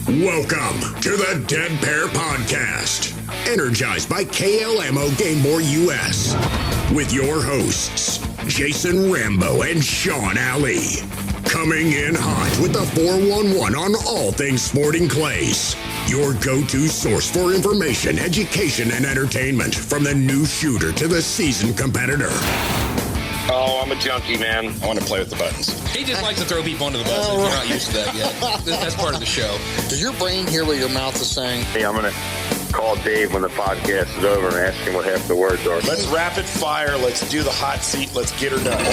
Welcome to the Dead Pair Podcast, energized by KLMO Game Boy US, with your hosts, Jason Rambo and Sean Alley. Coming in hot with the 411 on all things sporting clays. Your go-to source for information, education, and entertainment, from the new shooter to the seasoned competitor. Oh, I'm a junkie, man. I want to play with the buttons. He just likes to throw people under the bus. If you're not used to that yet. That's part of the show. Does your brain hear what your mouth is saying? Hey, I'm going to call Dave when the podcast is over and ask him what half the words are. Let's rapid fire. Let's do the hot seat. Let's get her done.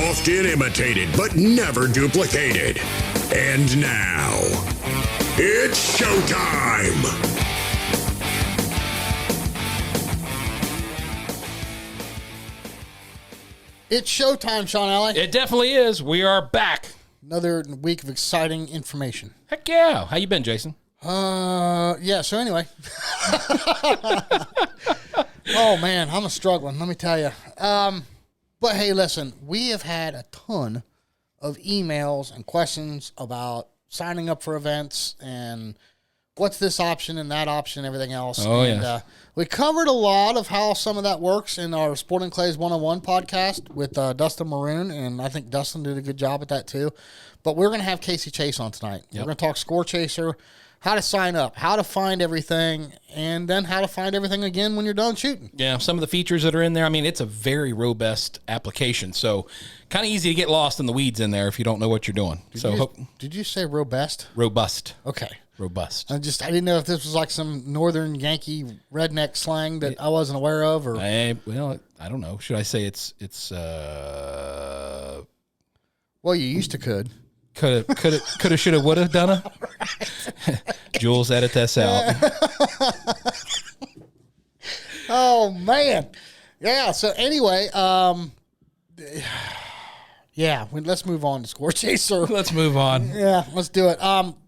Often imitated, but never duplicated. And now, it's showtime! It's showtime, Sean Alley. It definitely is. We are back. Another week of exciting information. Heck yeah. How you been, Jason? Yeah, so anyway. Oh, man, I'm struggling, let me tell you. But, hey, listen, we have had a ton of emails and questions about signing up for events and what's this option and that option and everything else. Oh, and, yeah. We covered a lot of how some of that works in our Sporting Clays 101 podcast with Dustin Maroon, and I think Dustin did a good job at that too. But we're going to have Casey Chase on tonight. Yep. We're going to talk Scorechaser, how to sign up, how to find everything, and then how to find everything again when you're done shooting. Yeah, some of the features that are in there, I mean, it's a very robust application, so kind of easy to get lost in the weeds in there if you don't know what you're doing. Did you say robust? Robust. Okay. Robust. I didn't know if this was like some northern Yankee redneck slang that I wasn't aware of, or I don't know. Should I say it's well, you used to could. Coulda, shoulda, woulda, donna. Jules, edit this out. Oh man, yeah. So anyway, yeah. Let's move on to Scorechaser. Let's move on. Yeah, let's do it.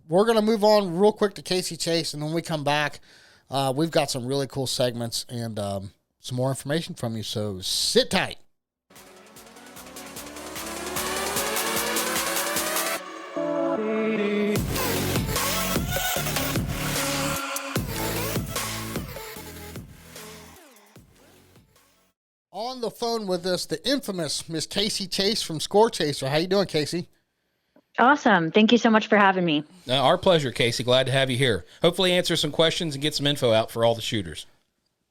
We're gonna move on real quick to Casey Chase, and when we come back, we've got some really cool segments and some more information from you. So sit tight. On the phone with us, the infamous Miss Casey Chase from Scorechaser. How you doing, Casey? Awesome. Thank you so much for having me. Our pleasure, Casey. Glad to have you here. Hopefully answer some questions and get some info out for all the shooters.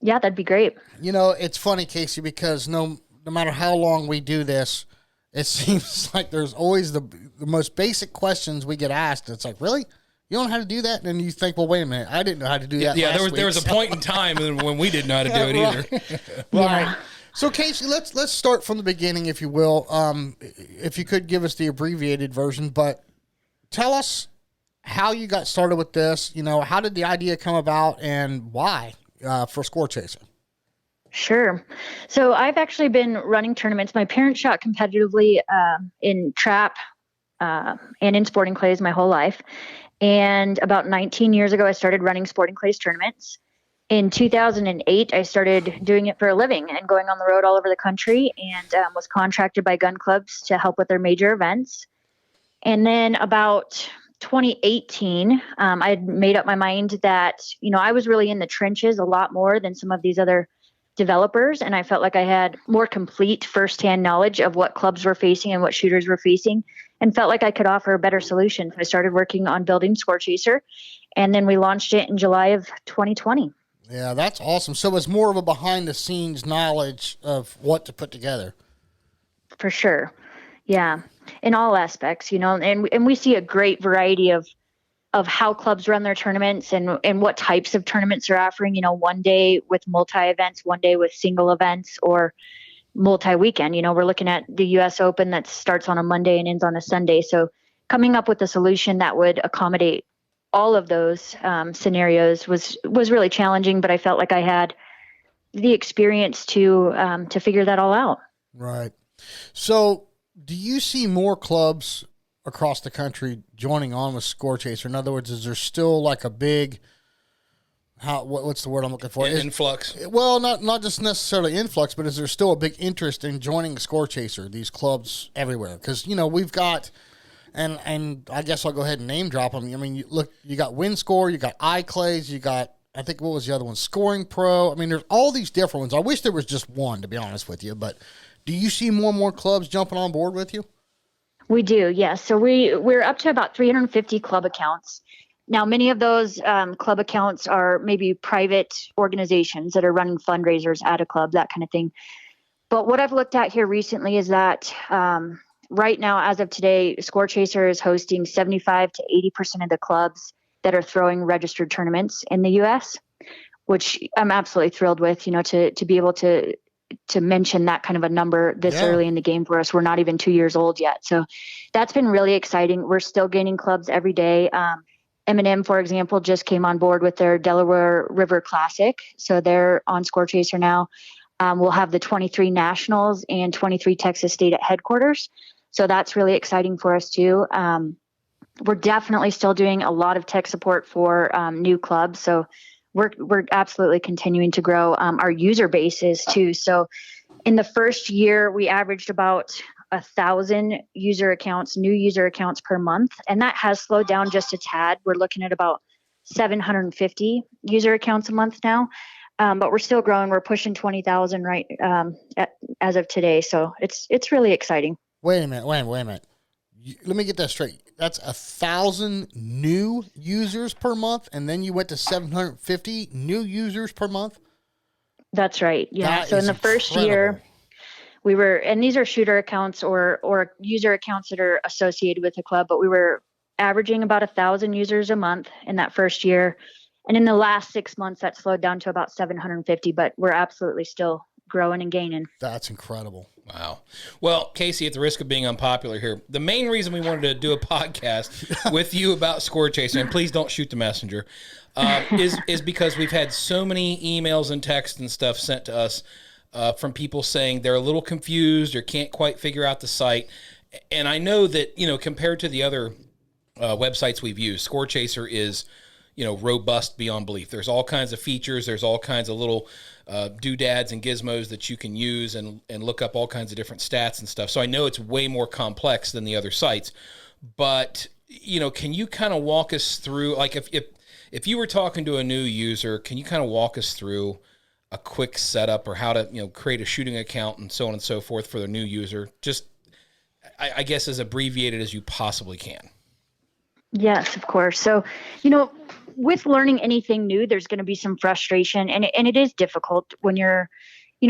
Yeah, that'd be great. You know, it's funny, Casey, because no matter how long we do this, it seems like there's always the most basic questions we get asked. It's like, really? You don't know how to do that? And you think, well, wait a minute. I didn't know how to do that Yeah, last there was a point in time when we didn't know how to do it either. Right. Yeah. So, Casey, let's start from the beginning, if you will. If you could give us the abbreviated version, but tell us how you got started with this. You know, how did the idea come about, and why for Scorechaser? Sure. So I've actually been running tournaments. My parents shot competitively in trap and in sporting clays my whole life. And about 19 years ago, I started running sporting clays tournaments. In 2008, I started doing it for a living and going on the road all over the country, and was contracted by gun clubs to help with their major events. And then about 2018, I had made up my mind that, I was really in the trenches a lot more than some of these other developers. And I felt like I had more complete firsthand knowledge of what clubs were facing and what shooters were facing, and felt like I could offer a better solution. So I started working on building Scorechaser, and then we launched it in July of 2020. Yeah, that's awesome. So it's more of a behind-the-scenes knowledge of what to put together. For sure. Yeah, in all aspects, and we see a great variety of how clubs run their tournaments and what types of tournaments they're offering, one day with multi-events, one day with single events, or multi-weekend. We're looking at the U.S. Open that starts on a Monday and ends on a Sunday. So coming up with a solution that would accommodate all of those scenarios was really challenging, but I felt like I had the experience to figure that all out. Right. So do you see more clubs across the country joining on with Scorechaser? In other words, is there still like a big, what's the word I'm looking for? Influx. Well, not just necessarily influx, but is there still a big interest in joining Scorechaser, these clubs everywhere? Because, we've got, And I guess I'll go ahead and name drop them. I mean, you got WinScore, you got iClays, you got, I think, what was the other one? Scoring Pro. I mean, there's all these different ones. I wish there was just one, to be honest with you. But do you see more and more clubs jumping on board with you? We do, yes. So we're up to about 350 club accounts. Now, many of those club accounts are maybe private organizations that are running fundraisers at a club, that kind of thing. But what I've looked at here recently is that right now, as of today, Scorechaser is hosting 75 to 80% of the clubs that are throwing registered tournaments in the U.S., which I'm absolutely thrilled with, to be able to mention that kind of a number this early in the game for us. We're not even 2 years old yet. So that's been really exciting. We're still gaining clubs every day. M&M, for example, just came on board with their Delaware River Classic. So they're on Scorechaser now. We'll have the 23 Nationals and 23 Texas State at headquarters. So that's really exciting for us too. We're definitely still doing a lot of tech support for new clubs. So we're absolutely continuing to grow our user bases too. So in the first year, we averaged about 1,000 new user accounts per month. And that has slowed down just a tad. We're looking at about 750 user accounts a month now. But we're still growing. We're pushing 20,000 right as of today. So it's really exciting. Wait a minute. Let me get that straight. That's 1,000 new users per month, and then you went to 750 new users per month? That's right. Yeah. So in the first year, and these are shooter accounts or user accounts that are associated with the club, but we were averaging about 1,000 users a month in that first year. And in the last 6 months, that slowed down to about 750, but we're absolutely still growing and gaining. That's incredible. Wow. Well, Casey, at the risk of being unpopular here, the main reason we wanted to do a podcast with you about Scorechaser, and please don't shoot the messenger, is because we've had so many emails and texts and stuff sent to us from people saying they're a little confused or can't quite figure out the site. And I know that, compared to the other websites we've used, Scorechaser is robust beyond belief. There's all kinds of features. There's all kinds of little doodads and gizmos that you can use and look up all kinds of different stats and stuff. So I know it's way more complex than the other sites. But, can you kind of walk us through, like if you were talking to a new user, can you kind of walk us through a quick setup or how to, create a shooting account and so on and so forth for the new user? Just, I guess, as abbreviated as you possibly can. Yes, of course. So, with learning anything new, there's going to be some frustration, and it is difficult when you're,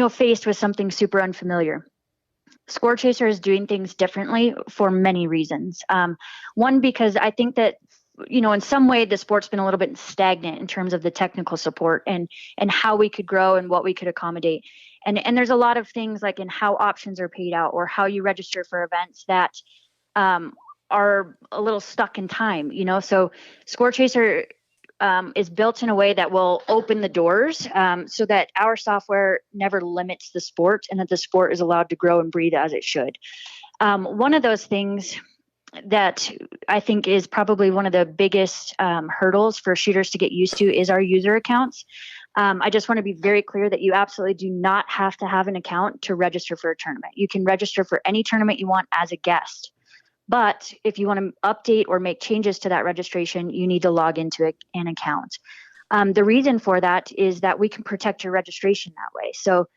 faced with something super unfamiliar. Scorechaser is doing things differently for many reasons. One, because I think that, in some way the sport's been a little bit stagnant in terms of the technical support and how we could grow and what we could accommodate. And there's a lot of things like in how options are paid out or how you register for events that are a little stuck in time, So Scorechaser is built in a way that will open the doors so that our software never limits the sport and that the sport is allowed to grow and breathe as it should. One of those things that I think is probably one of the biggest hurdles for shooters to get used to is our user accounts. I just want to be very clear that you absolutely do not have to have an account to register for a tournament. You can register for any tournament you want as a guest. But if you want to update or make changes to that registration, you need to log into an account. The reason for that is that we can protect your registration that way. So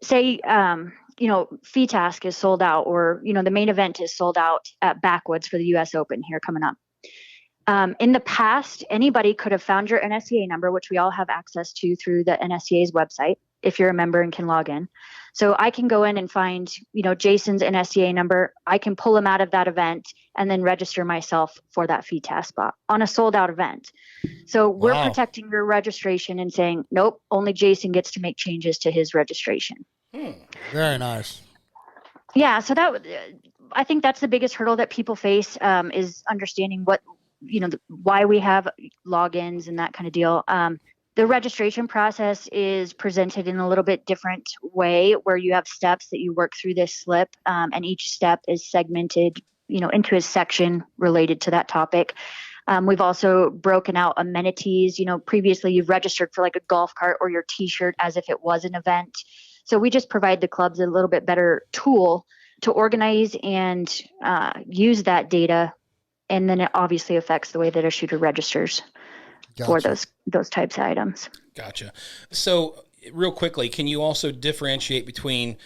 say, FITASC is sold out or, the main event is sold out at Backwoods for the U.S. Open here coming up. In the past, anybody could have found your NSCA number, which we all have access to through the NSCA's website, if you're a member and can log in. So I can go in and find, Jason's NSCA number. I can pull him out of that event and then register myself for that FITASC spot on a sold out event. So we're protecting your registration and saying, nope, only Jason gets to make changes to his registration. Very nice. Yeah. So I think that's the biggest hurdle that people face is understanding what, why we have logins and that kind of deal. The registration process is presented in a little bit different way where you have steps that you work through this slip and each step is segmented, into a section related to that topic. We've also broken out amenities. Previously you've registered for like a golf cart or your t-shirt as if it was an event. So we just provide the clubs a little bit better tool to organize and use that data And then it obviously affects the way that a shooter registers for those types of items. Gotcha. So real quickly, can you also differentiate between,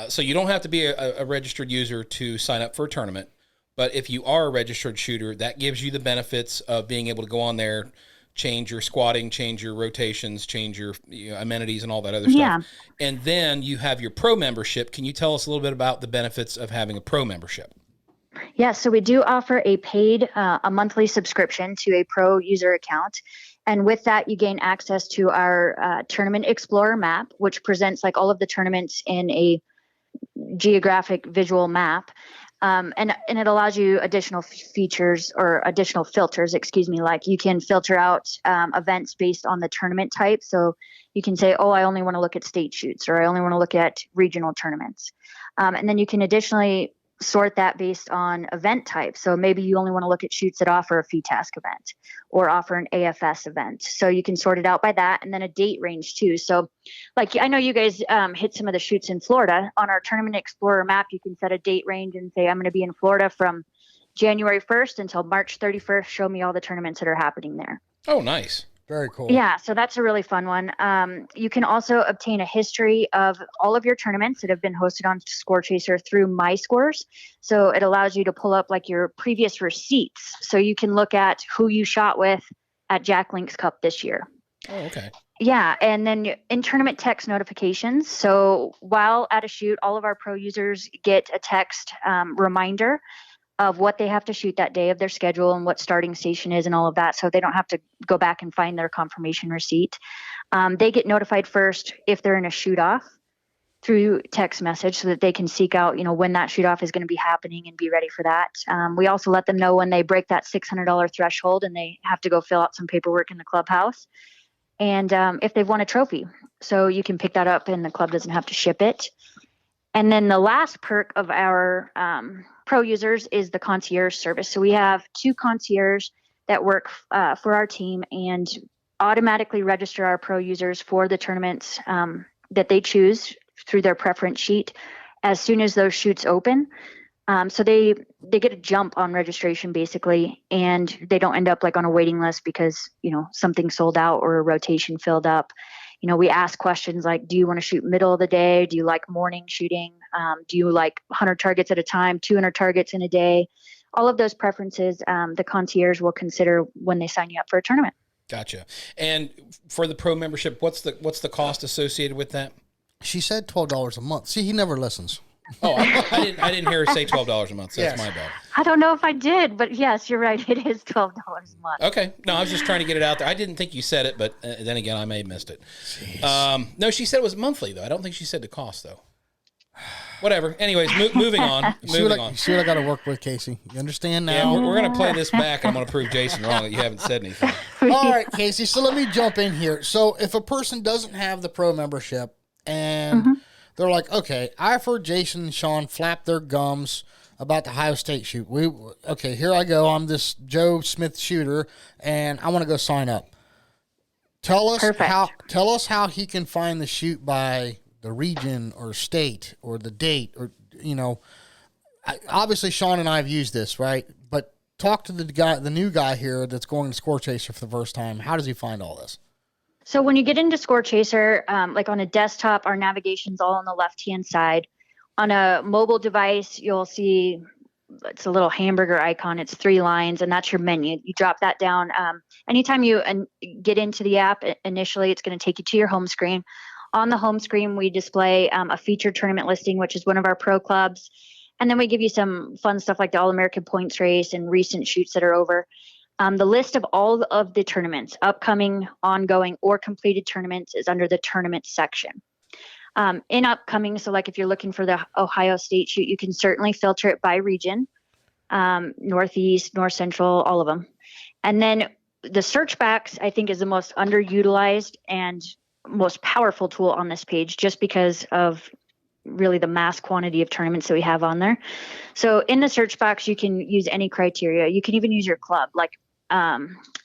so you don't have to be a registered user to sign up for a tournament, but if you are a registered shooter, that gives you the benefits of being able to go on there, change your squatting, change your rotations, change your amenities and all that other stuff. And then you have your pro membership. Can you tell us a little bit about the benefits of having a pro membership? Yeah, so we do offer a paid, a monthly subscription to a pro user account. And with that, you gain access to our Tournament Explorer map, which presents like all of the tournaments in a geographic visual map. And it allows you additional features or additional filters, like you can filter out events based on the tournament type. So you can say, oh, I only want to look at state shoots, or I only want to look at regional tournaments. And then you can additionally sort that based on event type. So maybe you only want to look at shoots that offer a FETASC event or offer an AFS event. So you can sort it out by that, and then a date range too. So like, I know you guys hit some of the shoots in Florida. On our Tournament Explorer map, you can set a date range and say, I'm going to be in Florida from January 1st until March 31st. Show me all the tournaments that are happening there. Oh, nice. Very cool. Yeah, so that's a really fun one. You can also obtain a history of all of your tournaments that have been hosted on Scorechaser through My Scores. So it allows you to pull up like your previous receipts. So you can look at who you shot with at Jack Link's Cup this year. Oh, okay. Yeah, and then in tournament text notifications. So while at a shoot, all of our pro users get a text reminder of what they have to shoot that day, of their schedule and what starting station is and all of that. So they don't have to go back and find their confirmation receipt. They get notified first if they're in a shoot off through text message, so that they can seek out, when that shoot off is going to be happening and be ready for that. We also let them know when they break that $600 threshold and they have to go fill out some paperwork in the clubhouse. And if they've won a trophy, so you can pick that up and the club doesn't have to ship it. And then the last perk of our pro users is the concierge service. So we have 2 concierge that work for our team and automatically register our pro users for the tournaments that they choose through their preference sheet as soon as those shoots open. So they get a jump on registration basically, and they don't end up like on a waiting list because, something sold out or a rotation filled up. We ask questions like, do you want to shoot middle of the day? Do you like morning shooting? Do you like 100 targets at a time, 200 targets in a day? All of those preferences, the concierge will consider when they sign you up for a tournament. Gotcha. And for the pro membership, what's the cost associated with that? She said $12 a month. See, he never listens. Oh, I didn't hear her say $12 a month. So That's my bad. I don't know if I did, but yes, you're right. It is $12 a month. Okay. No, I was just trying to get it out there. I didn't think you said it, but then again, I may have missed it. No, she said it was monthly, though. I don't think she said the cost, though. Whatever. Anyways, moving on. See what I got to work with, Casey. You understand now? Yeah, we're going to play this back, and I'm going to prove Jason wrong that you haven't said anything. All right, Casey. So let me jump in here. So if a person doesn't have the pro membership and they're like, okay, I've heard Jason and Sean flap their gums about the Ohio State shoot. Okay, here I go. I'm this Joe Smith shooter, and I want to go sign up. Tell us how he can find the shoot by the region or state or the date or, obviously Sean and I have used this, right? But talk to the new guy here that's going to Scorechaser for the first time. How does he find all this? So when you get into Scorechaser, like on a desktop, our navigation's all on the left-hand side. On a mobile device, you'll see it's a little hamburger icon. It's 3 lines, and that's your menu. You drop that down. Anytime you get into the app, initially it's going to take you to your home screen. On the home screen, we display a featured tournament listing, which is one of our pro clubs. And then we give you some fun stuff like the All-American points race and recent shoots that are over. The list of all of the tournaments, upcoming, ongoing, or completed tournaments is under the tournament section. In upcoming, so like if you're looking for the Ohio State shoot, you can certainly filter it by region, Northeast, North Central, all of them. And then the search box, I think, is the most underutilized and most powerful tool on this page, just because of really the mass quantity of tournaments that we have on there. So in the search box, you can use any criteria. You can even use your club, like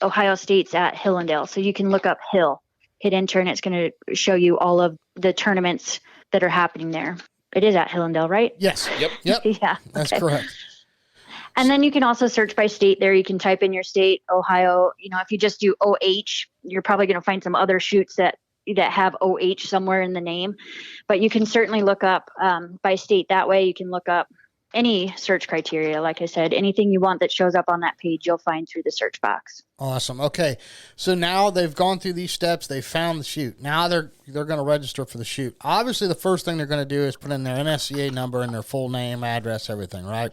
Ohio State's at Hillendale. So you can look up Hill, hit enter, and it's going to show you all of the tournaments that are happening there. It is at Hillendale, right? Yes. Yep. Yeah. That's correct. And then you can also search by state there. You can type in your state, Ohio. If you just do OH, you're probably going to find some other shoots that have OH somewhere in the name. But you can certainly look up by state that way. You can look up any search criteria. Like I said, anything you want that shows up on that page, you'll find through the search box. Awesome. Okay. So now they've gone through these steps. They found the shoot. Now they're going to register for the shoot. Obviously, the first thing they're going to do is put in their NSCA number and their full name, address, everything, right?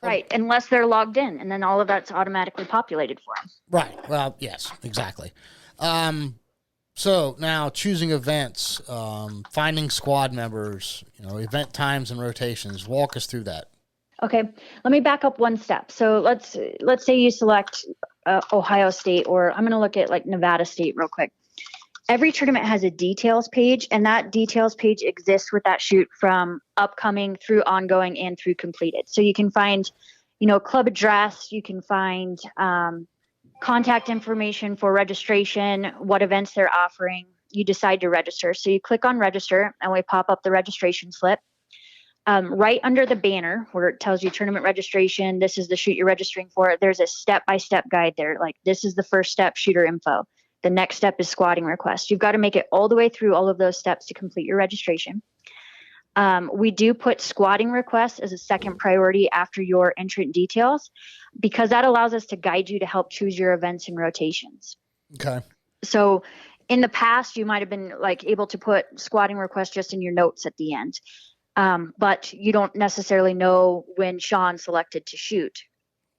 Right. Unless they're logged in, and then all of that's automatically populated for them. Right. Well, yes, exactly. So now choosing events, finding squad members, event times and rotations. Walk us through that. Okay, let me back up one step. So let's say you select Ohio State, or I'm going to look at like Nevada State real quick. Every tournament has a details page, and that details page exists with that shoot from upcoming through ongoing and through completed. So you can find, club address, you can find contact information for registration, what events they're offering. You decide to register. So you click on register, and we pop up the registration slip. Right under the banner where it tells you tournament registration, this is the shoot you're registering for, there's a step-by-step guide there. Like, this is the first step, shooter info. The next step is squatting request. You've got to make it all the way through all of those steps to complete your registration. We do put squatting requests as a second priority after your entrant details, because that allows us to guide you to help choose your events and rotations. Okay. So in the past, you might have been able to put squatting requests just in your notes at the end. But you don't necessarily know when Sean selected to shoot.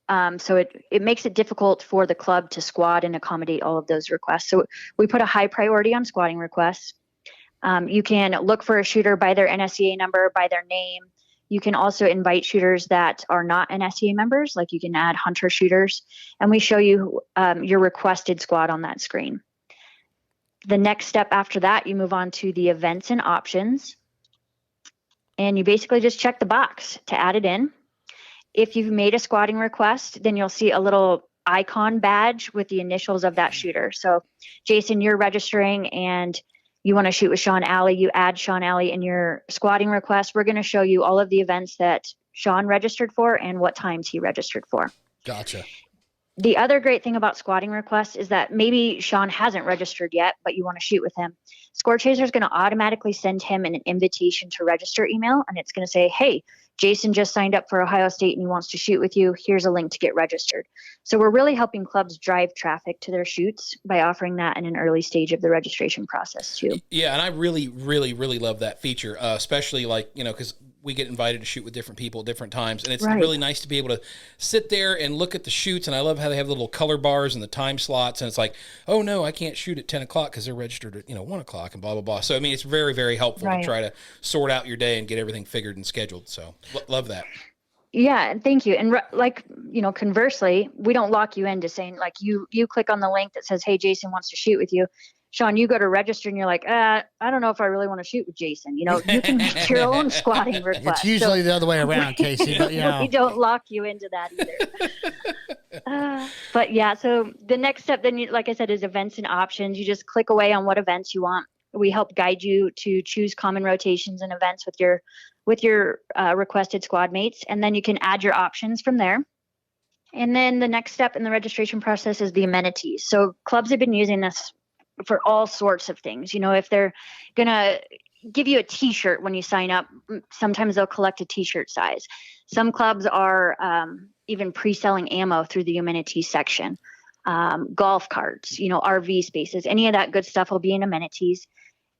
So it makes it difficult for the club to squad and accommodate all of those requests. So we put a high priority on squatting requests. You can look for a shooter by their NSCA number, by their name. You can also invite shooters that are not NSCA members, like you can add hunter shooters, and we show you your requested squad on that screen. The next step after that, you move on to the events and options. And you basically just check the box to add it in. If you've made a squatting request, then you'll see a little icon badge with the initials of that shooter. So, Jason, you're registering and you want to shoot with Sean Alley. You add Sean Alley in your squatting request. We're going to show you all of the events that Sean registered for and what times he registered for. Gotcha. The other great thing about squatting requests is that maybe Sean hasn't registered yet, but you want to shoot with him. Scorechaser is going to automatically send him an invitation to register email, and it's going to say, hey, Jason just signed up for Ohio State and he wants to shoot with you. Here's a link to get registered. So we're really helping clubs drive traffic to their shoots by offering that in an early stage of the registration process too. Yeah, and I really, really, really love that feature, especially because we get invited to shoot with different people at different times, and it's really nice to be able to sit there and look at the shoots. And I love how they have the little color bars and the time slots, and it's like, oh no, I can't shoot at 10 o'clock because they're registered at 1 o'clock and blah blah blah. So I mean, it's very, very helpful to try to sort out your day and get everything figured and scheduled. So love that. Yeah, thank you. And conversely, we don't lock you into saying you click on the link that says, hey, Jason wants to shoot with you. Sean, you go to register and you're like, I don't know if I really want to shoot with Jason. You can make your own squatting request. It's usually the other way around, Casey. But, we don't lock you into that either. But yeah, so the next step then, like I said, is events and options. You just click away on what events you want. We help guide you to choose common rotations and events with your requested squad mates, and then you can add your options from there. And then the next step in the registration process is the amenities. So clubs have been using this for all sorts of things. If they're going to give you a t-shirt when you sign up, sometimes they'll collect a t-shirt size. Some clubs are even pre-selling ammo through the amenities section. Golf carts, RV spaces, any of that good stuff will be in amenities.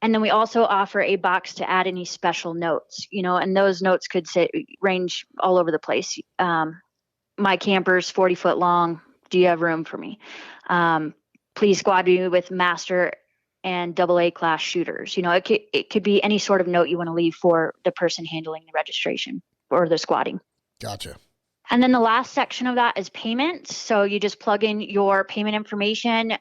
And then we also offer a box to add any special notes, and those notes could range all over the place. My camper's 40 foot long. Do you have room for me? Please squad me with master and AA class shooters. It could be any sort of note you want to leave for the person handling the registration or the squatting. Gotcha. And then the last section of that is payment. So you just plug in your payment information.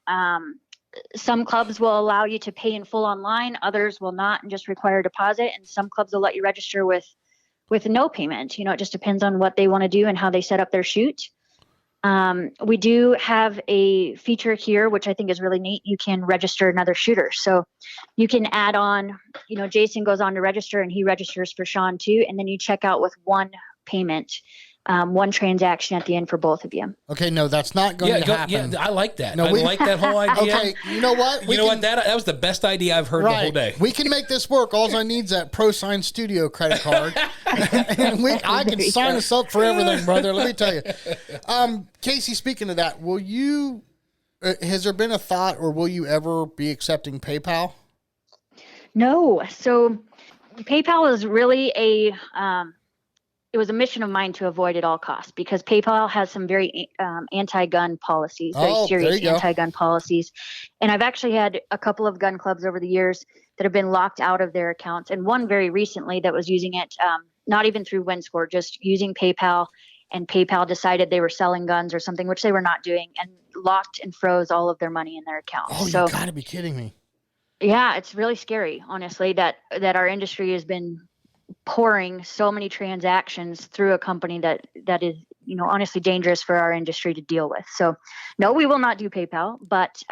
Some clubs will allow you to pay in full online. Others will not and just require a deposit. And some clubs will let you register with no payment. It just depends on what they want to do and how they set up their shoot. We do have a feature here, which I think is really neat. You can register another shooter. So you can add on, Jason goes on to register and he registers for Sean too. And then you check out with one payment one transaction at the end for both of you. Okay, no, that's not going to happen. Yeah, I like that. No, I like that whole idea. Okay, you know what? That was the best idea I've heard the whole day. We can make this work. All I need is that ProSign Studio credit card. And I can sign us up for everything, brother. Let me tell you. Casey, speaking of that, will you, has there been a thought, or will you ever be accepting PayPal? No. So PayPal is really it was a mission of mine to avoid at all costs, because PayPal has some very anti-gun policies, very serious anti-gun policies. And I've actually had a couple of gun clubs over the years that have been locked out of their accounts. And one very recently that was using it, not even through WinScore, just using PayPal, and PayPal decided they were selling guns or something, which they were not doing, and locked and froze all of their money in their accounts. Oh, so, you gotta be kidding me. Yeah, it's really scary, honestly, that our industry has been pouring so many transactions through a company that is, honestly dangerous for our industry to deal with. So no, we will not do PayPal, but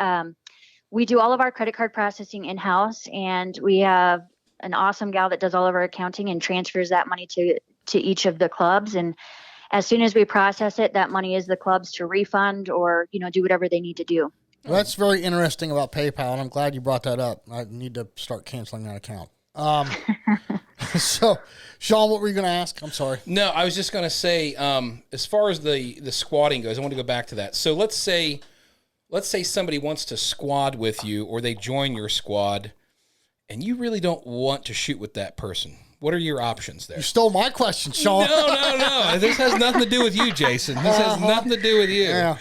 we do all of our credit card processing in-house, and we have an awesome gal that does all of our accounting and transfers that money to each of the clubs. And as soon as we process it, that money is the clubs to refund or, do whatever they need to do. Well, that's very interesting about PayPal, and I'm glad you brought that up. I need to start canceling that account. So, Sean, what were you going to ask? I'm sorry. No, I was just going to say, as far as the squatting goes, I want to go back to that. So let's say somebody wants to squad with you, or they join your squad, and you really don't want to shoot with that person. What are your options there? You stole my question, Sean. No. This has nothing to do with you, Jason. This has nothing to do with you. Yeah.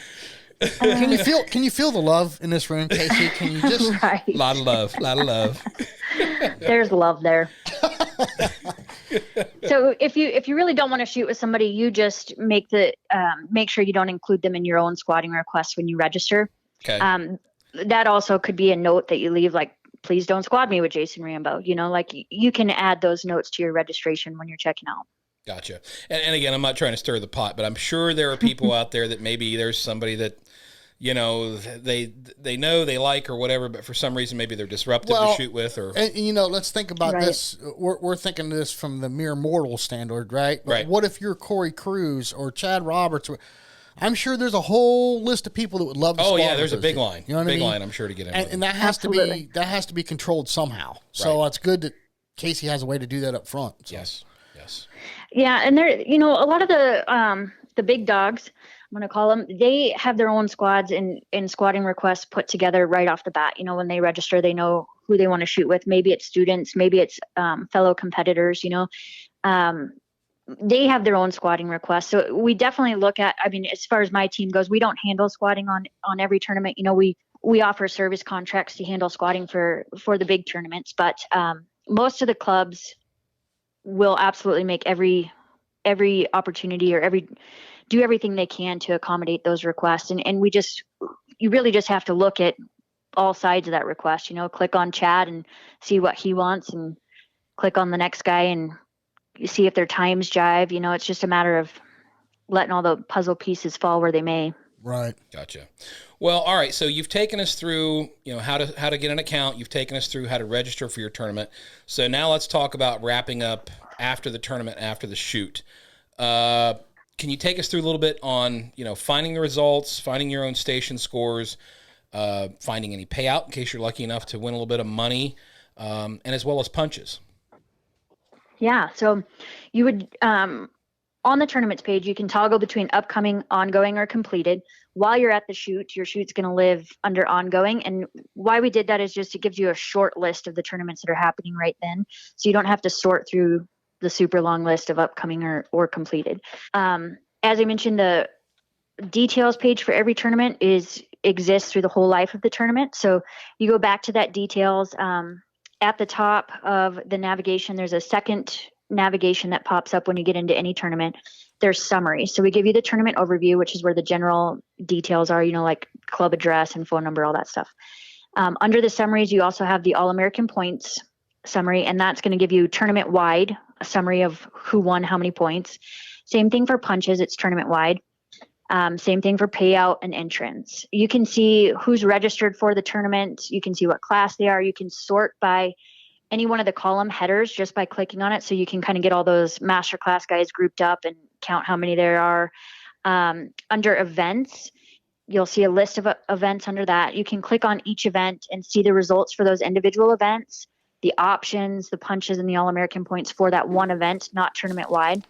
Can you feel the love in this room, Casey? Can you just Right. Lot of love. There's love there. So if you really don't want to shoot with somebody, you just make sure you don't include them in your own squatting request when you register. Okay. That also could be a note that you leave, like, please don't squad me with Jason Rambo. You can add those notes to your registration when you're checking out. Gotcha. And again, I'm not trying to stir the pot, but I'm sure there are people out there that maybe there's somebody that, they know they like or whatever, but for some reason maybe they're disruptive to shoot with. Or let's think about this. We're thinking of this from the mere mortal standard, right? But right. What if you're Corey Cruz or Chad Roberts? I'm sure there's a whole list of people that would love to squad. Oh yeah, there's a big line. You know what I mean? Line, I'm sure, to get in. And that has to be controlled somehow. So It's good that Casey has a way to do that up front. So. Yes. Yeah, and there, a lot of the big dogs, I'm going to call them, they have their own squads and squatting requests put together right off the bat. When they register, they know who they want to shoot with. Maybe it's students, maybe it's fellow competitors. They have their own squatting requests. So we definitely look at, as far as my team goes, we don't handle squatting on every tournament. We offer service contracts to handle squatting for the big tournaments, but most of the clubs will absolutely make every opportunity or do everything they can to accommodate those requests. And you really just have to look at all sides of that request, click on Chad and see what he wants, and click on the next guy and you see if their times jive. It's just a matter of letting all the puzzle pieces fall where they may. Right. Gotcha. Well, all right. So you've taken us through, how to get an account. You've taken us through how to register for your tournament. So now let's talk about wrapping up after the tournament, after the shoot. Can you take us through a little bit on, finding the results, finding your own station scores, finding any payout in case you're lucky enough to win a little bit of money, and as well as punches? Yeah. So you would, on the tournaments page, you can toggle between upcoming, ongoing, or completed. While you're at the shoot, your shoot's going to live under ongoing. And why we did that is just it gives you a short list of the tournaments that are happening right then. So you don't have to sort through the super long list of upcoming or completed. As I mentioned, the details page for every tournament exists through the whole life of the tournament. So you go back to that details. At the top of the navigation, there's a second navigation that pops up when you get into any tournament. There's summary. So we give you the tournament overview, which is where the general details are, like club address and phone number, all that stuff. Under the summaries, you also have the All-American points summary, and that's going to give you tournament-wide, a summary of who won how many points. Same thing for punches, it's tournament-wide. Same thing for payout and entrance. You can see who's registered for the tournament. You can see what class they are. You can sort by any one of the column headers just by clicking on it. So you can kind of get all those master class guys grouped up and count how many there are. Under events, you'll see a list of events under that. You can click on each event and see the results for those individual events, the options, the punches, and the All-American points for that one event, not tournament-wide.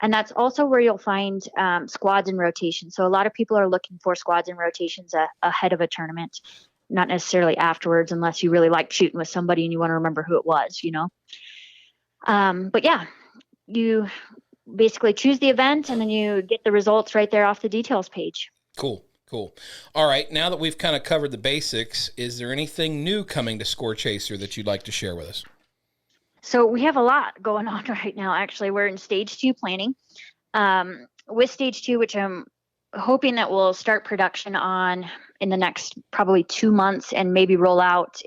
And that's also where you'll find squads and rotations. So a lot of people are looking for squads and rotations ahead of a tournament, not necessarily afterwards, unless you really like shooting with somebody and you want to remember who it was, But yeah, you basically choose the event and then you get the results right there off the details page. Cool. All right. Now that we've kind of covered the basics, is there anything new coming to Scorechaser that you'd like to share with us? So we have a lot going on right now. Actually, we're in stage 2 planning. With stage 2, which I'm hoping that we'll start production on in the next probably 2 months and maybe roll out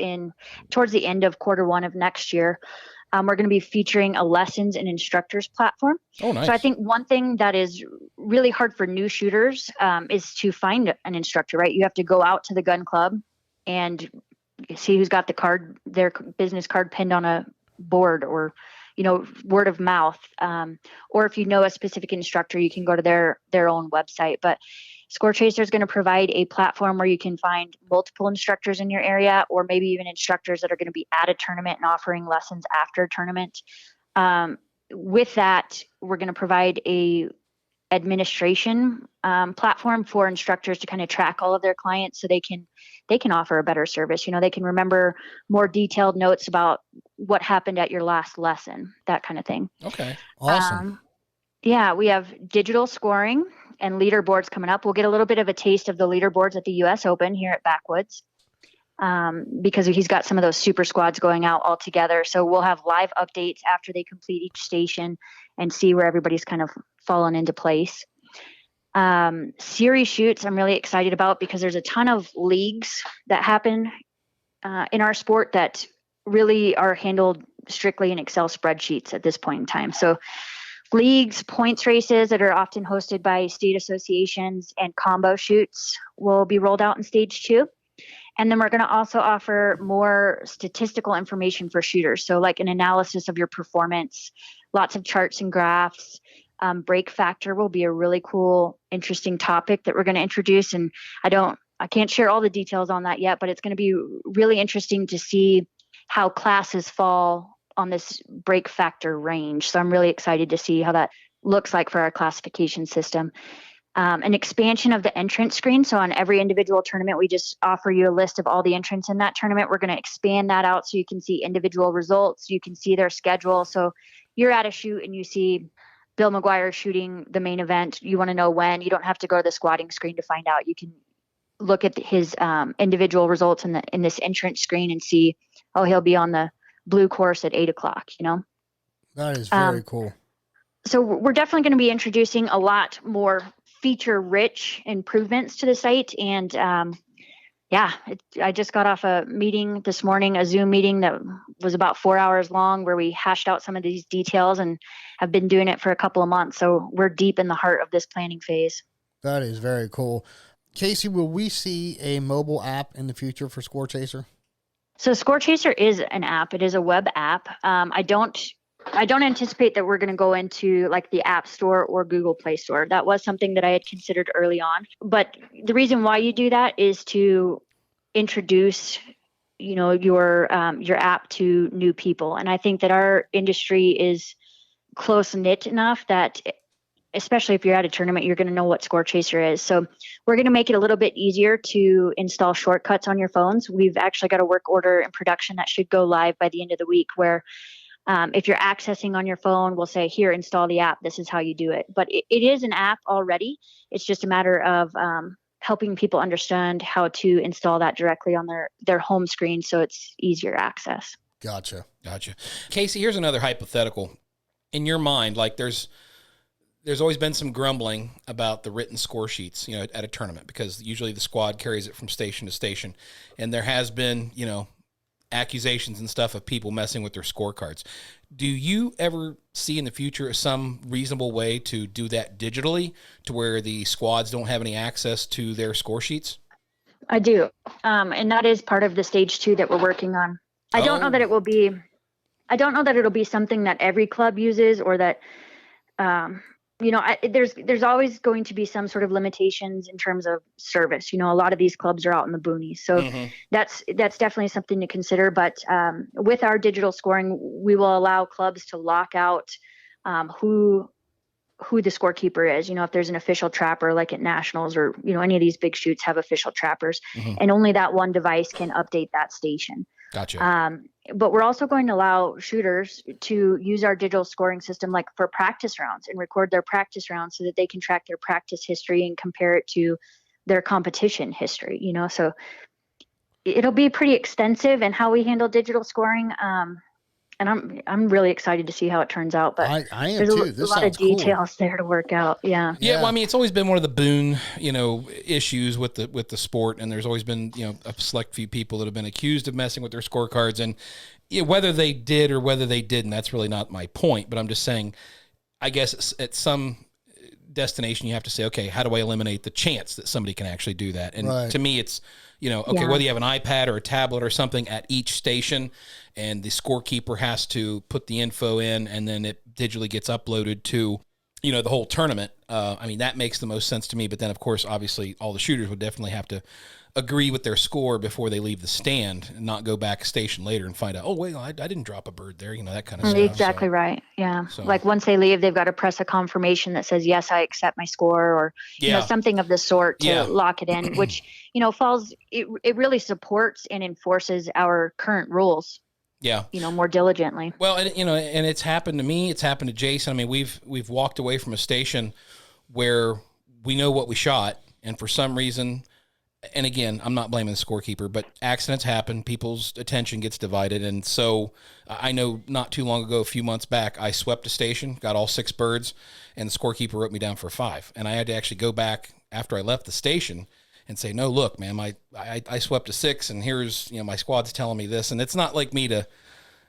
towards the end of Q1 of next year. We're going to be featuring a lessons and instructors platform. Oh, nice. So I think one thing that is really hard for new shooters is to find an instructor, right? You have to go out to the gun club and see who's got their business card pinned on a board, or word of mouth, or if you know a specific instructor, you can go to their own website. But Scorechaser is going to provide a platform where you can find multiple instructors in your area, or maybe even instructors that are going to be at a tournament and offering lessons after a tournament. With that, we're going to provide a administration platform for instructors to kind of track all of their clients so they can offer a better service. They can remember more detailed notes about what happened at your last lesson, that kind of thing. Okay. Awesome. Yeah, we have digital scoring and leaderboards coming up. We'll get a little bit of a taste of the leaderboards at the US Open here at Backwoods because he's got some of those super squads going out all together. So we'll have live updates after they complete each station and see where everybody's kind of fallen into place. Series shoots I'm really excited about because there's a ton of leagues that happen in our sport that really are handled strictly in Excel spreadsheets at this point in time. So leagues, points races that are often hosted by state associations, and combo shoots will be rolled out in stage 2. And then we're going to also offer more statistical information for shooters. So like an analysis of your performance, lots of charts and graphs. Break factor will be a really cool, interesting topic that we're going to introduce. And I can't share all the details on that yet, but it's going to be really interesting to see how classes fall on this break factor range. So I'm really excited to see how that looks like for our classification system. An expansion of the entrance screen. So on every individual tournament, we just offer you a list of all the entrants in that tournament. We're going to expand that out so you can see individual results. You can see their schedule. So you're at a shoot and you see Bill McGuire shooting the main event. You want to know when. You don't have to go to the squatting screen to find out. You can look at his individual results in this entrance screen and see, he'll be on the blue course at 8:00, That is very cool. So we're definitely going to be introducing a lot more feature-rich improvements to the site. And I just got off a meeting this morning, a Zoom meeting that was about 4 hours long, where we hashed out some of these details and have been doing it for a couple of months. So we're deep in the heart of this planning phase. That is very cool. Casey, will we see a mobile app in the future for Scorechaser? So Scorechaser is an app. It is a web app. I don't anticipate that we're going to go into like the App Store or Google Play Store. That was something that I had considered early on. But the reason why you do that is to introduce, your app to new people. And I think that our industry is close knit enough that, especially if you're at a tournament, you're going to know what Scorechaser is. So we're going to make it a little bit easier to install shortcuts on your phones. We've actually got a work order in production that should go live by the end of the week, where if you're accessing on your phone, we'll say, here, install the app. This is how you do it. But it is an app already. It's just a matter of helping people understand how to install that directly on their home screen so it's easier access. Gotcha. Casey, here's another hypothetical. In your mind, like there's always been some grumbling about the written score sheets, at a tournament, because usually the squad carries it from station to station. And there has been, accusations and stuff of people messing with their scorecards. Do you ever see in the future some reasonable way to do that digitally to where the squads don't have any access to their score sheets? I do. And that is part of the stage 2 that we're working on. I don't know that it'll be something that every club uses, or that there's always going to be some sort of limitations in terms of service. A lot of these clubs are out in the boonies, so that's definitely something to consider. But with our digital scoring, we will allow clubs to lock out who the scorekeeper is. If there's an official trapper, like at nationals or any of these big shoots have official trappers, and only that one device can update that station. Gotcha. But we're also going to allow shooters to use our digital scoring system, like for practice rounds, and record their practice rounds so that they can track their practice history and compare it to their competition history. So it'll be pretty extensive in how we handle digital scoring. And I'm really excited to see how it turns out. But I am there's too. This a lot of sounds details there to work out. Yeah. Yeah, well, I mean, it's always been one of the boon, issues with the sport, and there's always been, a select few people that have been accused of messing with their scorecards, and whether they did or whether they didn't, that's really not my point. But I'm just saying, I guess at some destination, you have to say, okay, how do I eliminate the chance that somebody can actually do that? And to me, it's, whether you have an iPad or a tablet or something at each station, and the scorekeeper has to put the info in, and then it digitally gets uploaded to, the whole tournament. I mean, that makes the most sense to me. But then, of course, obviously, all the shooters would definitely have to agree with their score before they leave the stand, and not go back a station later and find out, oh, wait, I didn't drop a bird there, that kind of stuff. Exactly right. Yeah. So, like once they leave, they've got to press a confirmation that says, yes, I accept my score, or, something of the sort to lock it in, which, it really supports and enforces our current rules. Yeah. More diligently. Well, and and it's happened to me. It's happened to Jason. I mean, we've walked away from a station where we know what we shot, and for some reason, and again, I'm not blaming the scorekeeper, but accidents happen. People's attention gets divided, and so I know not too long ago, a few months back, I swept a station, got all 6 birds, and the scorekeeper wrote me down for 5, and I had to actually go back after I left the station and say, no, look, man, I swept a 6, and here's, my squad's telling me this. And it's not like me to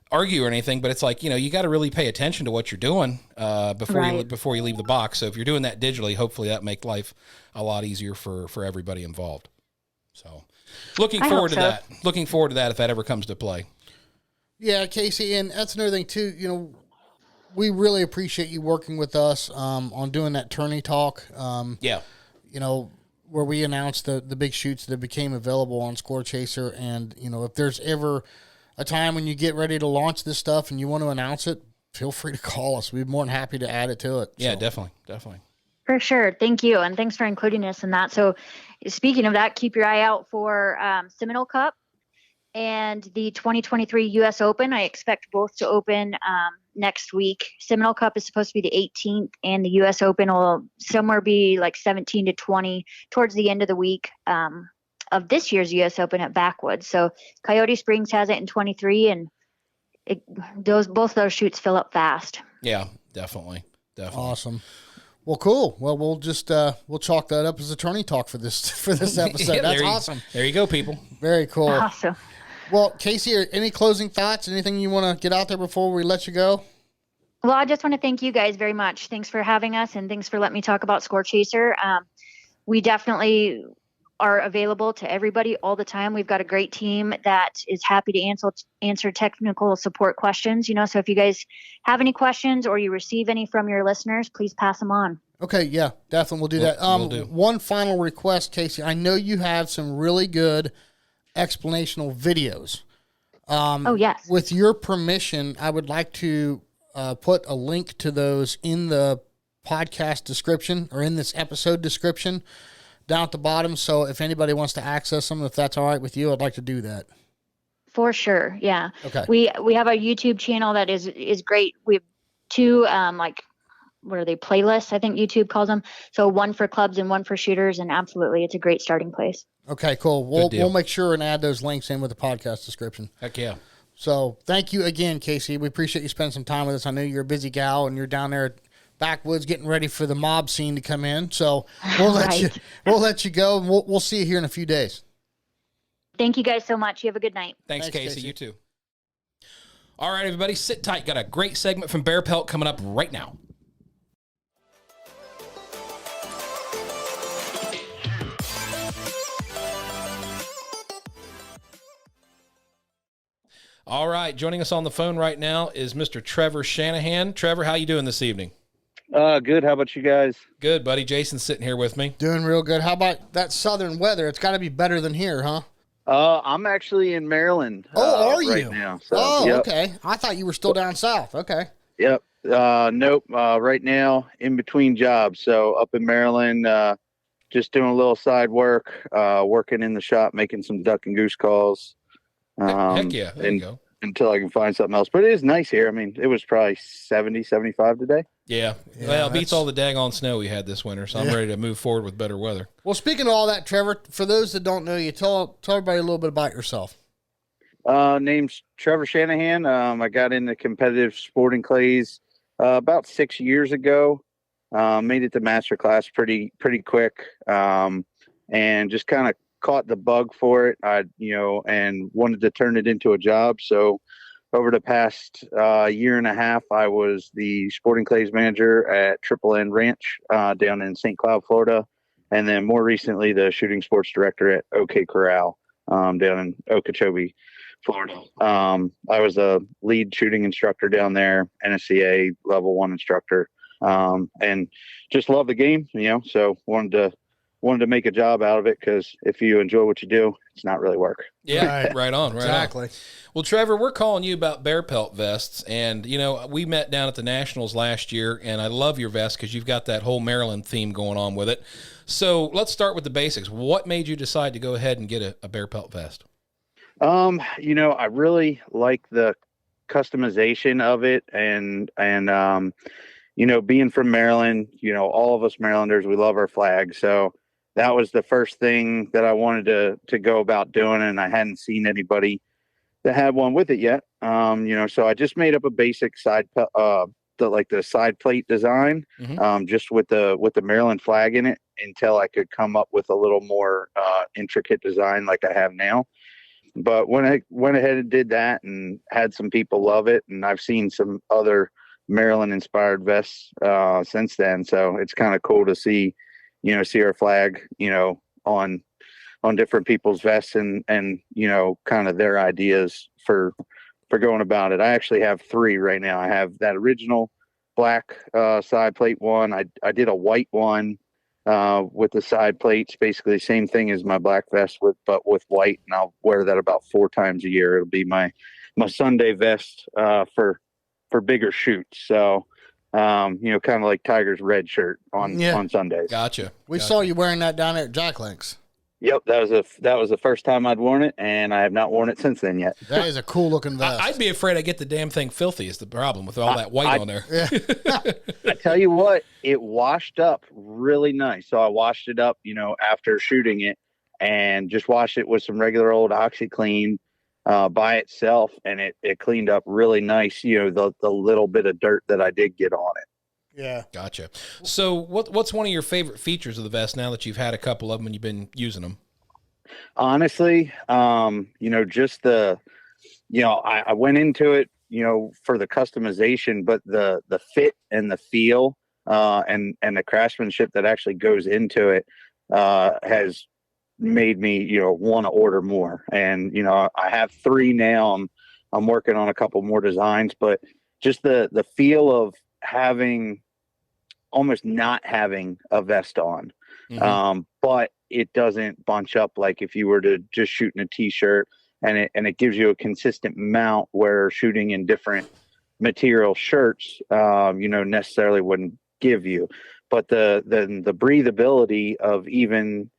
argue or anything, but it's like, you got to really pay attention to what you're doing before you leave the box. So if you're doing that digitally, hopefully that makes life a lot easier for everybody involved. So looking forward to that if that ever comes to play. Yeah, Casey, and that's another thing too, we really appreciate you working with us on doing that tourney talk. Where we announced the big shoots that became available on Scorechaser. And, if there's ever a time when you get ready to launch this stuff and you want to announce it, feel free to call us. We'd be more than happy to add it to it. Yeah, definitely. For sure. Thank you. And thanks for including us in that. So speaking of that, keep your eye out for Seminole Cup and the 2023 U.S. Open. I expect both to open next week. Seminole Cup is supposed to be the 18th, and the U.S. Open will somewhere be like 17 to 20 towards the end of the week of this year's U.S. Open at Backwoods. So Coyote Springs has it in 23, and both those shoots fill up fast. Yeah, definitely. Awesome. Well, cool. Well, we'll just we'll chalk that up as a tourney talk for this episode. That's awesome. There you go, people. Very cool. Awesome. Well, Casey, any closing thoughts? Anything you want to get out there before we let you go? Well, I just want to thank you guys very much. Thanks for having us, and thanks for letting me talk about Scorechaser. We definitely are available to everybody all the time. We've got a great team that is happy to answer technical support questions. So if you guys have any questions or you receive any from your listeners, please pass them on. Okay, yeah, definitely we'll do that. We'll do. One final request, Casey. I know you have some really good explanational videos. Oh, yes. With your permission, I would like to put a link to those in the podcast description or in this episode description down at the bottom. So if anybody wants to access them, if that's all right with you, I'd like to do that. For sure. Yeah. Okay. We have a YouTube channel that is great. We have 2, what are they, playlists, I think YouTube calls them. So one for clubs and one for shooters. And absolutely, it's a great starting place. Okay, cool. We'll make sure and add those links in with the podcast description. Heck yeah. So thank you again, Casey. We appreciate you spending some time with us. I know you're a busy gal and you're down there at Backwoods getting ready for the mob scene to come in. So we'll let you go, and we'll see you here in a few days. Thank you guys so much. You have a good night. Thanks, Casey. You too. All right, everybody, sit tight. Got a great segment from Barepelt coming up right now. All right, joining us on the phone right now is Mr. Trevor Shanahan. Trevor, how you doing this evening? Good. How about you guys? Good, buddy. Jason's sitting here with me. Doing real good. How about that southern weather? It's got to be better than here, huh? I'm actually in Maryland. Oh, are you? Right now. So, oh, yep. Okay. I thought you were still down south. Okay. Yep. Nope. Right now, in between jobs. So up in Maryland, just doing a little side work, working in the shop, making some duck and goose calls. Heck yeah. There you go. Until I can find something else. But it is nice here. I mean, it was probably 70, 75 today. Yeah. Well, it beats all the daggone snow we had this winter, so I'm ready to move forward with better weather. Well, speaking of all that, Trevor, for those that don't know you, tell everybody a little bit about yourself. Name's Trevor Shanahan. I got into competitive sporting clays about 6 years ago. Made it to master class pretty quick, and just kind of caught the bug for it. And wanted to turn it into a job. So over the past year and a half, I was the sporting clays manager at Triple N Ranch down in St. Cloud, Florida, and then more recently the shooting sports director at OK Corral down in Okeechobee, Florida. I was a lead shooting instructor down there, NSCA level 1 instructor, and just love the game, so wanted to make a job out of it, because if you enjoy what you do, it's not really work. Yeah, right on. Exactly. Well, Trevor, we're calling you about Barepelt vests, and we met down at the Nationals last year, and I love your vest because you've got that whole Maryland theme going on with it. So let's start with the basics. What made you decide to go ahead and get a Barepelt vest? I really like the customization of it, and being from Maryland, all of us Marylanders, we love our flag. So that was the first thing that I wanted to go about doing, and I hadn't seen anybody that had one with it yet. So I just made up a basic side, the side plate design, just with the Maryland flag in it, until I could come up with a little more intricate design like I have now. But when I went ahead and did that and had some people love it, and I've seen some other Maryland inspired vests since then. So it's kind of cool to see our flag, on different people's vests, and kind of their ideas for going about it. I actually have 3 right now. I have that original black side plate one. I did a white one with the side plates, basically the same thing as my black vest but with white, and I'll wear that about 4 times a year. It'll be my Sunday vest for bigger shoots. So kind of like Tiger's red shirt on Sundays. Gotcha. We saw you wearing that down there at Jack Link's. Yep, that was the first time I'd worn it, and I have not worn it since then yet. That is a cool looking vest. I'd be afraid I get the damn thing filthy is the problem with all that white on there. Yeah. I tell you what, it washed up really nice. So I washed it up, after shooting it, and just washed it with some regular old OxyClean by itself, and it cleaned up really nice, the little bit of dirt that I did get on it. Yeah. Gotcha. So what's one of your favorite features of the vest now that you've had a couple of them and you've been using them? Honestly, just I went into it, for the customization, but the fit and the feel and the craftsmanship that actually goes into it has made me, want to order more. And, I have 3 now. I'm working on a couple more designs, but just the feel of having almost not having a vest on, but it doesn't bunch up like if you were to just shoot in a t-shirt, and it gives you a consistent mount, where shooting in different material shirts, necessarily wouldn't give you. But the breathability of even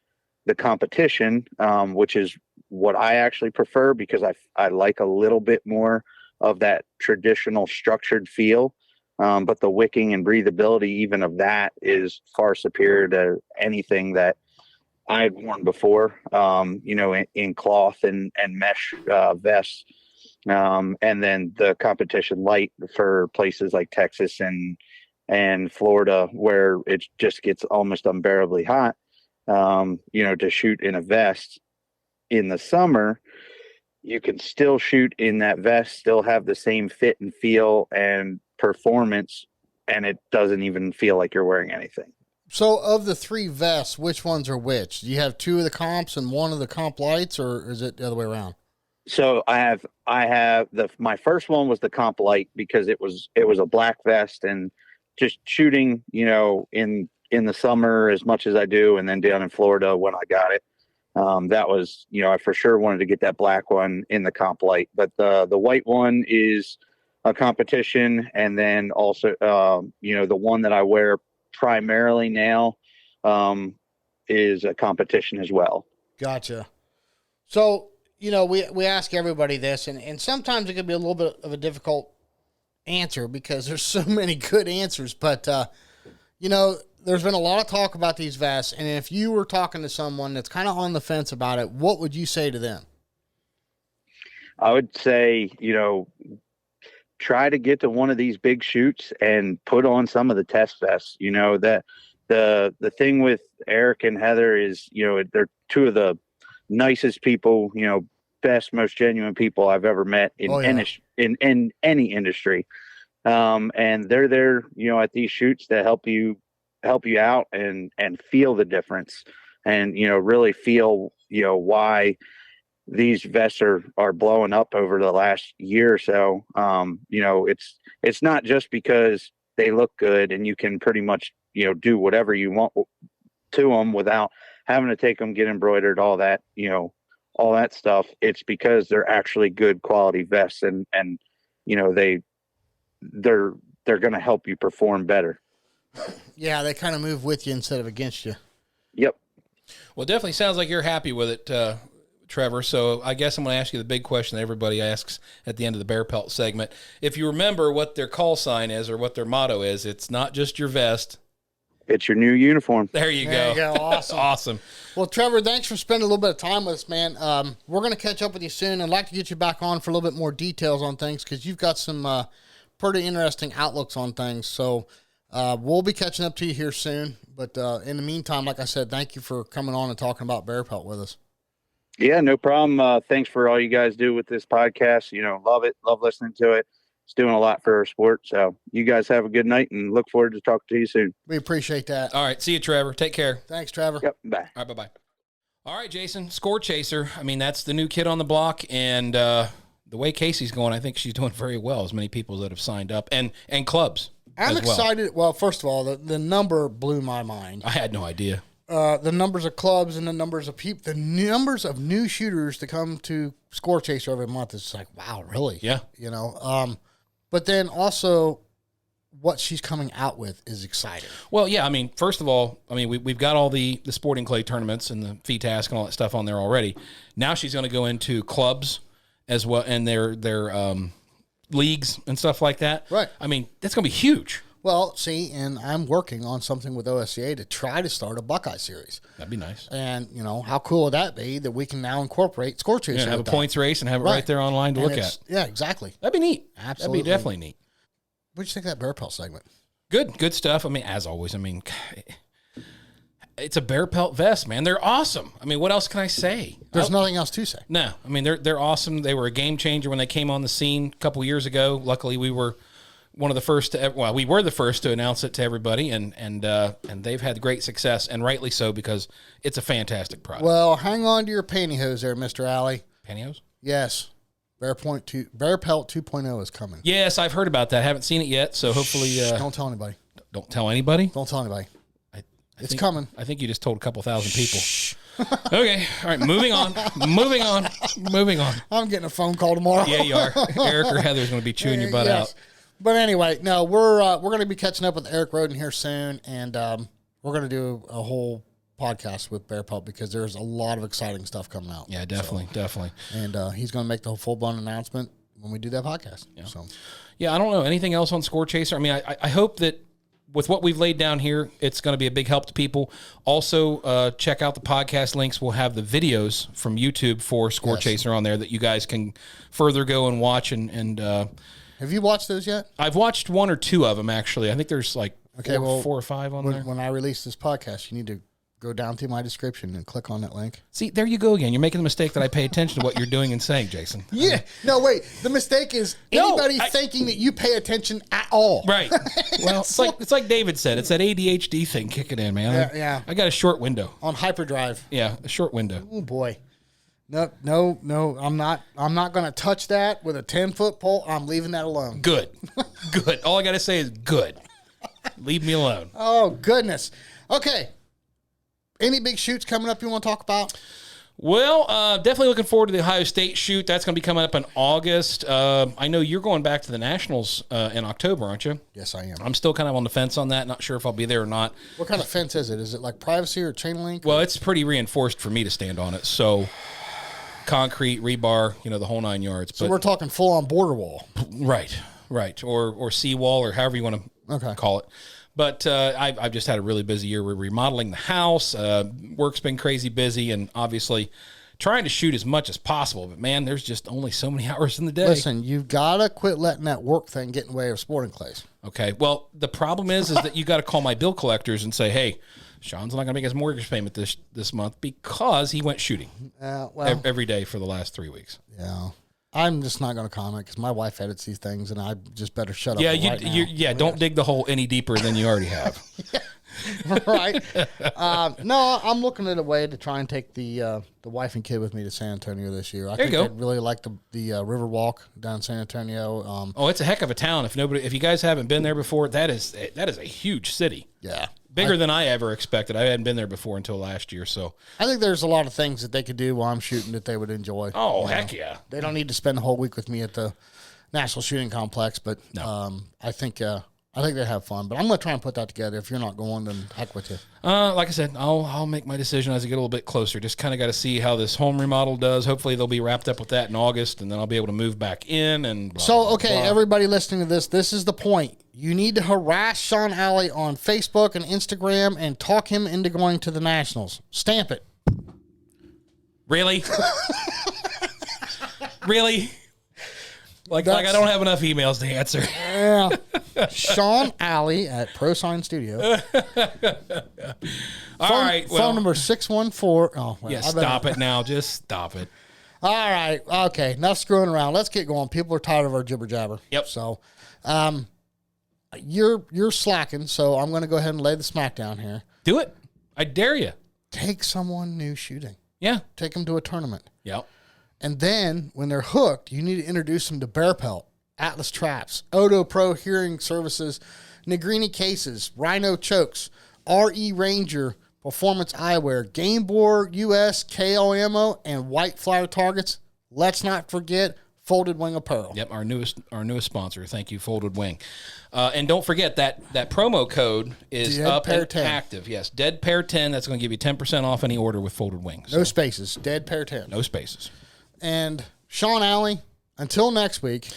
the competition, which is what I actually prefer, because I like a little bit more of that traditional structured feel. But the wicking and breathability even of that is far superior to anything that I had worn before, in cloth and mesh vests. And then the competition light for places like Texas and Florida, where it just gets almost unbearably hot, to shoot in a vest in the summer. You can still shoot in that vest, still have the same fit and feel and performance, and it doesn't even feel like you're wearing anything. So of the 3 vests, which ones are which? Do you have 2 of the comps and 1 of the comp lights, or is it the other way around? So I have my first one was the comp light, because it was a black vest, and just shooting, in the summer as much as I do, and then down in Florida when I got it. That was, I for sure wanted to get that black one in the comp light, but the white one is a competition. And then also, the one that I wear primarily now, is a competition as well. Gotcha. So, we ask everybody this, and sometimes it can be a little bit of a difficult answer because there's so many good answers, but, there's been a lot of talk about these vests, and if you were talking to someone that's kind of on the fence about it, what would you say to them? I would say, try to get to one of these big shoots and put on some of the test vests. That the thing with Eric and Heather is, they're two of the nicest people, best, most genuine people I've ever met in in any industry. And they're there, at these shoots to help you out and feel the difference and, really feel, why these vests are blowing up over the last year or so. It's not just because they look good and you can pretty much, do whatever you want to them without having to take them, get embroidered, all that, all that stuff. It's because they're actually good quality vests and they're going to help you perform better. Yeah, they kind of move with you instead of against you. Yep. Well, it definitely sounds like you're happy with it, Trevor. So I guess I'm going to ask you the big question that everybody asks at the end of the Barepelt segment. If you remember what their call sign is or what their motto is, it's not just your vest. It's your new uniform. There you go. Awesome. Awesome. Well, Trevor, thanks for spending a little bit of time with us, man. We're going to catch up with you soon. I'd like to get you back on for a little bit more details on things because you've got some pretty interesting outlooks on things. So we'll be catching up to you here soon. But in the meantime, like I said, thank you for coming on and talking about Barepelt with us. Yeah, no problem. Thanks for all you guys do with this podcast. Love it. Love listening to it. It's doing a lot for our sport. So you guys have a good night and look forward to talking to you soon. We appreciate that. All right. See you, Trevor. Take care. Thanks, Trevor. Yep. Bye. All right. Bye-bye. All right, Jason, Scorechaser. I mean, that's the new kid on the block. And the way Casey's going, I think she's doing very well. As many people that have signed up and clubs. I'm excited. Well, first of all, the number blew my mind. I had no idea. The numbers of clubs and the numbers of people, the numbers of new shooters to come to Scorechaser every month is like, wow, really? Yeah. But then also what she's coming out with is exciting. Well, yeah, I mean, first of all, we've got all the sporting clay tournaments and the FETASC and all that stuff on there already. Now she's going to go into clubs as well and their leagues and stuff like that. Right. I mean, that's going to be huge. Well, see, and I'm working on something with OSCA to try to start a Buckeye series. That'd be nice. And, how cool would that be that we can now incorporate Scorechaser? Yeah, have a points race and have it right there online to look at. Yeah, exactly. That'd be neat. Absolutely. That'd be definitely neat. What'd you think of that Barepelt segment? Good stuff. I mean, as always, it's a Barepelt vest, man. They're awesome. I mean, what else can I say? There's nothing else to say. No. I mean, they're awesome. They were a game changer when they came on the scene a couple years ago. Luckily, we were one of the first to, we were the first to announce it to everybody, and they've had great success, and rightly so, because it's a fantastic product. Well, hang on to your pantyhose there, Mr. Alley. Pantyhose? Yes. Barepelt 2.0 is coming. Yes, I've heard about that. Haven't seen it yet, so hopefully... don't tell anybody. Don't tell anybody? Don't tell anybody. It's think, coming. I think you just told a couple thousand people. Okay. All right. Moving on. I'm getting a phone call tomorrow. Yeah, you are. Eric or Heather's going to be chewing your butt out. But anyway, no, we're going to be catching up with Eric Roden here soon, and we're going to do a whole podcast with Barepelt because there's a lot of exciting stuff coming out. Yeah, definitely. And he's going to make the whole full-blown announcement when we do that podcast. Yeah. So, yeah, I don't know anything else on Scorechaser. I mean, I hope that with what we've laid down here, it's going to be a big help to people. Also, check out the podcast links. We'll have the videos from YouTube for Scorechaser on there that you guys can further go and watch. And have you watched those yet? I've watched one or two of them, actually. I think there's like four or five on there. When I release this podcast, you need to go down through my description and click on that link. See, there you go again. You're making the mistake that I pay attention to what you're doing and saying, Jason. Yeah. No, wait. The mistake is anybody thinking that you pay attention at all. Right. Well, it's like David said. It's that ADHD thing kicking in, man. Yeah. I got a short window. On hyperdrive. Yeah, a short window. Oh, boy. No. I'm not going to touch that with a 10-foot pole. I'm leaving that alone. Good. All I got to say is good. Leave me alone. Oh, goodness. Okay. Any big shoots coming up you want to talk about? Well, definitely looking forward to the Ohio State shoot. That's going to be coming up in August. I know you're going back to the Nationals in October, aren't you? Yes, I am. I'm still kind of on the fence on that. Not sure if I'll be there or not. What kind of fence is it? Is it like privacy or chain link? Well, it's pretty reinforced for me to stand on it. So concrete, rebar, the whole 9 yards. So we're talking full-on border wall. Right. Or seawall or however you want to call it. But I've just had a really busy year. We're remodeling the house. Work's been crazy busy, and obviously trying to shoot as much as possible. But, man, there's just only so many hours in the day. Listen, you've got to quit letting that work thing get in the way of sporting clays. Okay. Well, the problem is that you got to call my bill collectors and say, hey, Sean's not going to make his mortgage payment this month because he went shooting every day for the last 3 weeks. Yeah. I'm just not going to comment because my wife edits these things, and I just better shut up. Yeah, don't dig the hole any deeper than you already have. Right. No, I'm looking at a way to try and take the wife and kid with me to San Antonio this year. I think they'd really like the river walk down San Antonio. It's a heck of a town. If you guys haven't been there before, that is a huge city. Yeah. Bigger than I ever expected. I hadn't been there before until last year, so I think there's a lot of things that they could do while I'm shooting that they would enjoy. Oh, heck yeah! They don't need to spend the whole week with me at the National Shooting Complex, but I think they'd have fun. But I'm going to try and put that together. If you're not going, then heck with you. Like I said, I'll make my decision as I get a little bit closer. Just kind of got to see how this home remodel does. Hopefully, they'll be wrapped up with that in August, and then I'll be able to move back in. And everybody listening to this is the point. You need to harass Sean Alley on Facebook and Instagram and talk him into going to the Nationals. Stamp it. Really? Really? Like I don't have enough emails to answer. Yeah. Sean Alley at Pro Sign Studio. All right. Phone number 614. Oh, well, yeah, stop it now. Just stop it. All right. Okay. Enough screwing around. Let's get going. People are tired of our jibber jabber. Yep. So, you're slacking, so I'm going to go ahead and lay the smack down here. Do it. I dare you. Take someone new shooting. Yeah. Take them to a tournament. Yep. And then when they're hooked, you need to introduce them to Barepelt, Atlas Traps, Odo Pro Hearing Services, Negrini Cases, Rhino Chokes, RE Ranger, Performance Eyewear, Game Board US, KO Ammo, and White Flyer Targets. Let's not forget Folded Wing Apparel. Yep, our newest sponsor. Thank you, Folded Wing. And don't forget that promo code is Dead up Pair and 10. active. Yes, Dead Pair 10. That's going to give you 10% off any order with Folded Wings. No spaces. Dead Pair 10. No spaces. And Sean Alley, until next week.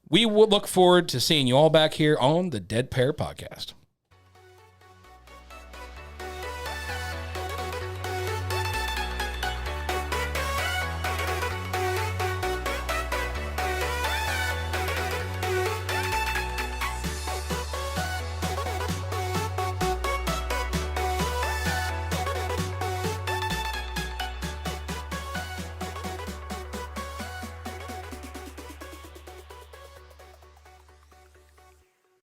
We will look forward to seeing you all back here on the Dead Pair Podcast.